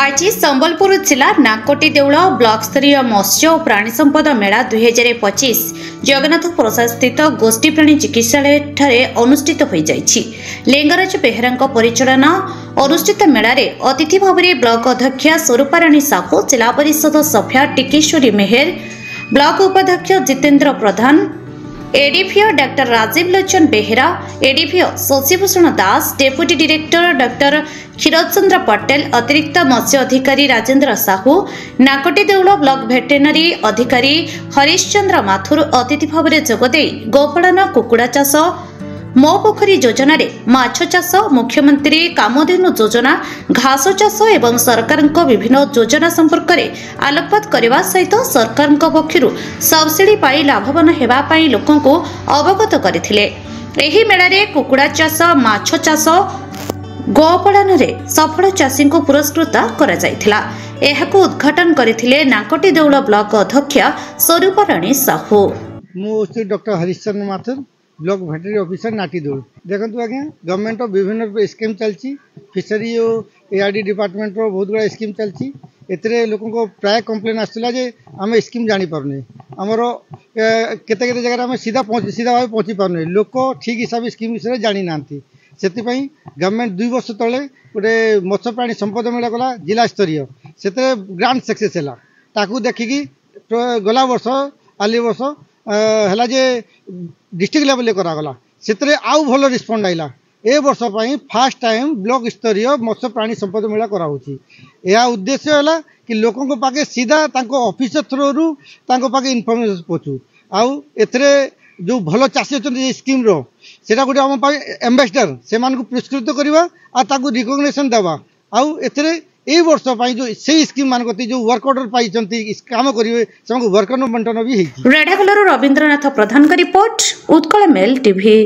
आज संबलपुर जिला नाकोटी देउल ब्लॉक स्तरीय मत्स्य और प्राणी संपद मेला 2025 जगन्नाथ प्रसाद स्थित गोष्ठी प्राणी चिकित्सालय ठारे अनुष्ठित हो जाइछि। लिंगराज बेहेरा परिचालना अनुष्ठित मेला रे अतिथि भाव में ब्लॉक अध्यक्षा स्वरूपाराणी साहू, जिला परिषद सभ्या टिकेश्वरी मेहर, ब्लॉक उपाध्यक्ष जितेन्द्र प्रधान, ADPO doctor Rajiv Lochan Behera, ADPO Shashibhushan दास, डेप्यूटी डायरेक्टर डॉक्टर क्षीरचंद्र पटेल, अतिरिक्त मत्स्य अधिकारी राजेंद्र साहू, नाकोटी देउल ब्लॉक भेटेरिनरी अधिकारी हरिश्चंद्र माथुर अतिथि भाव में जोगदे गोपालन, कुकुड़ा चाष, मो पोखरी योजना रे माछ चाष, मुख्यमंत्री कामधेनु योजना, घास चाष एवं सरकार विभिन्न योजना संपर्क में आलोकपात करने सहित सरकार पक्षरु सब्सिडी पाई लाभवान हेबा पाई लोकों को अवगत करथिले। एही मेला रे कुकुड़ा चाष, माछ चाष, गोपालन रे सफल चाषी को पुरस्कृत करा जायथिला। एहाको उद्घाटन करथिले नाकोटी देउल ब्लॉक अध्यक्षा स्वरूपाराणी साहू। मु doctor Harishchandra Mathur, block veterinary officer नाटी दौड़। देखो आज्ञा गवर्नमेंट विभिन्न स्कीम चलती, फिशरी और एआरडी डिपार्टमेंट बहुत गुड़ा स्कीम चलती। एते लोक प्राय कंप्लेन आसला जे आम स्कीम जानी पारने, आमर केते जगह आम सीधा भाव पहुँची पारने, लोक ठीक हिसाब से स्कीम विषय जानी ना। से गवर्नमेंट 2 वर्ष तले गोटे मत्स्य प्राणी संपद मेला गला जिला स्तरीय, से ग्रांड सक्सेस है। ताकू देखिकी गला वर्ष आली वर्ष है जे डिस्ट्रिक्ट लेवल करागला, से आउ भल रिस्पॉन्ड आइला। ए वर्ष फास्ट टाइम ब्लॉक स्तरीय मत्स्य प्राणी संपद मेला कराउछि। यह उद्देश्य है कि लोकों पाखे सीधा ऑफिस थ्रू पाखे इनफॉरमेशन पहुँचू। आउ एथरे जो भल चाषी अच्छा स्कीम रो सेटा गोटे आम एम्बेसडर से पुरस्कृत करवा और रिकग्निशन देवा। आउ एथरे ए वर्ष जो से स्कीम मान जो वर्क ऑर्डर पाई काम करेंगे से वर्क ऑर्डर बंटन भी। रेढ़ाखोलर रवींद्रनाथ प्रधान का रिपोर्ट, उत्कल मेल टीवी।